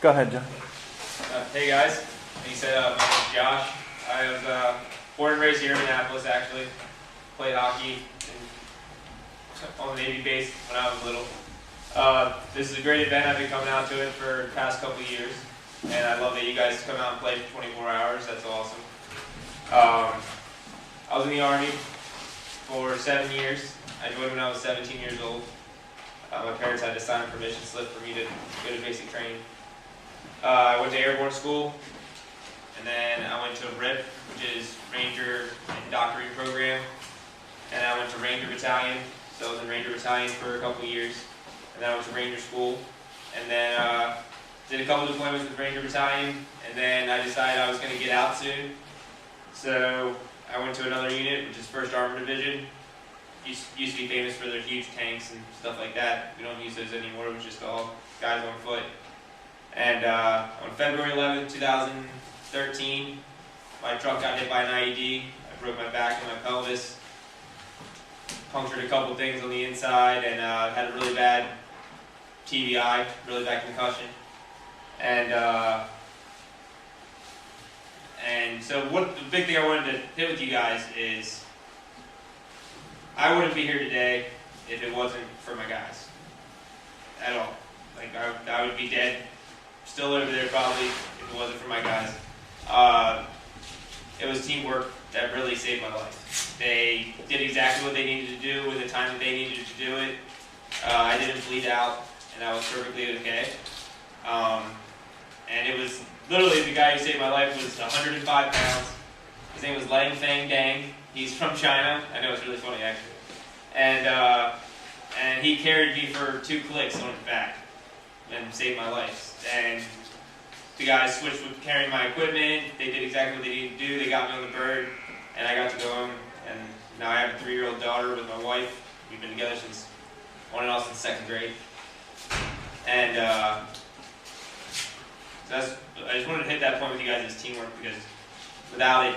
Go ahead, John. Hey guys, like you said, my name is Josh. I was born and raised here in Annapolis actually. Played hockey on the Navy base when I was little. This is a great event. I've been coming out to it for the past couple of years. And I love that you guys come out and play for 24 hours. That's awesome. I was in the Army for 7 years. I joined when I was 17 years old. My parents had to sign a permission slip for me to go to basic training. I went to airborne school, and then I went to RIP, which is Ranger Indoctrinating Program, and I went to Ranger Battalion, so I was in Ranger Battalion for a couple of years, and then I went to Ranger School, and then did a couple of deployments with Ranger Battalion, and then I decided I was going to get out soon, so I went to another unit, which is 1st Armored Division. Used to be famous for their huge tanks and stuff like that. We don't use those anymore, it was just all guys on foot. And on February 11th, 2013, my truck got hit by an IED. I broke my back and my pelvis, punctured a couple things on the inside, and had a really bad TBI, really bad concussion. And so what the big thing I wanted to hit with you guys is I wouldn't be here today if it wasn't for my guys at all. Like I would be dead. Still over there probably if it wasn't for my guys. It was teamwork that really saved my life. They did exactly what they needed to do with the time that they needed to do it. I didn't bleed out, and I was perfectly okay. And it was literally the guy who saved my life was 105 pounds. His name was Lang Fang Dang. He's from China. I know it's really funny actually. And he carried me for 2 clicks on his back and saved my life. And the guys switched with carrying my equipment. They did exactly what they needed to do. They got me on the bird, and I got to go home. And now I have a 3-year-old daughter with my wife. We've been together since, on and off since 2nd grade. And I just wanted to hit that point with you guys as teamwork, because without it,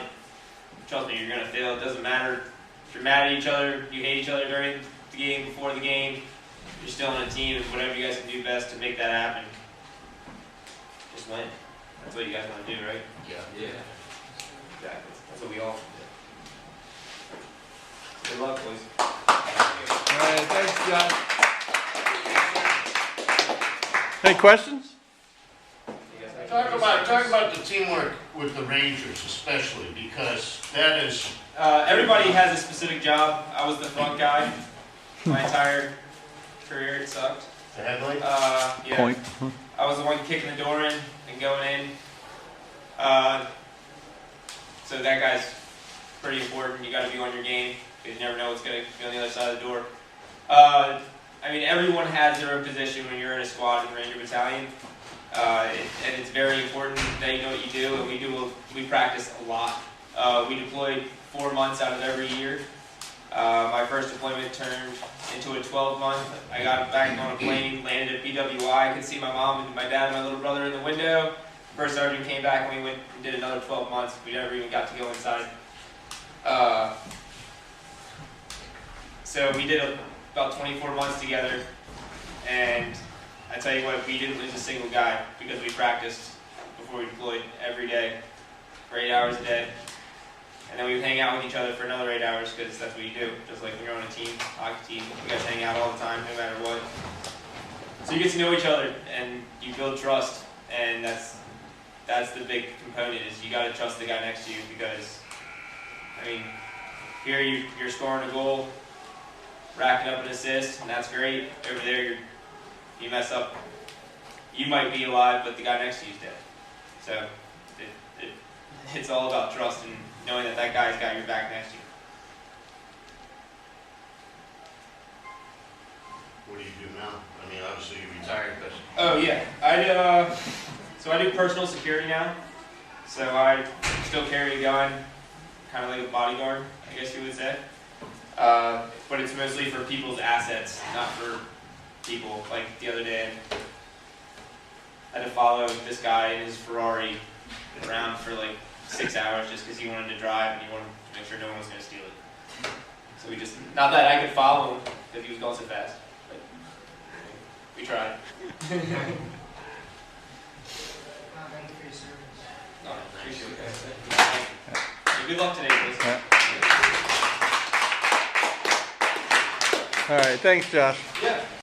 trust me, you're going to fail. It doesn't matter if you're mad at each other, you hate each other during the game, before the game. You're still on a team, and whatever you guys can do best to make that happen, just win. That's what you guys want to do, right? Yeah. Exactly. That's what we all do. Good luck, boys. All right, thanks, John. Any questions? Talk about the teamwork with the Rangers, especially because that is. Everybody has a specific job. I was the front guy. My entire career, it sucked. The headlight. Yeah. Point. I was the one kicking the door in and going in. So that guy's pretty important. You got to be on your game because you never know what's going to be on the other side of the door. I mean, everyone has their own position when you're in a squad in Ranger Battalion, and it's very important that you know what you do. And we practice a lot. We deployed 4 months out of every year. My first deployment turned into a 12-month. I got back on a plane, landed at BWI. I could see my mom and my dad and my little brother in the window. First sergeant came back and we went and did another 12 months. We never even got to go inside. So we did about 24 months together. And I tell you what, we didn't lose a single guy because we practiced before we deployed every day for 8 hours a day. And then we would hang out with each other for another 8 hours because that's what you do. Just like when you're on a team, hockey team, you guys hang out all the time, no matter what. So you get to know each other and you build trust, and that's the big component. Is you got to trust the guy next to you, because I mean, here you're scoring a goal, racking up an assist, and that's great. Over there you mess up, you might be alive, but the guy next to you is dead. So it's all about trust and knowing that that guy's got your back next to you. What do you do now? I mean, obviously you retired, but. Oh yeah, I do personal security now. So I still carry a gun, kind of like a bodyguard, I guess you would say. But it's mostly for people's assets, not for people. Like the other day, I had to follow this guy in his Ferrari around for like 6 hours just because he wanted to drive and he wanted to make sure no one was going to steal it. So we just, not that I could follow him because he was going so fast, but we tried. Good luck today, boys. Yeah. All right, thanks, Josh. Yeah.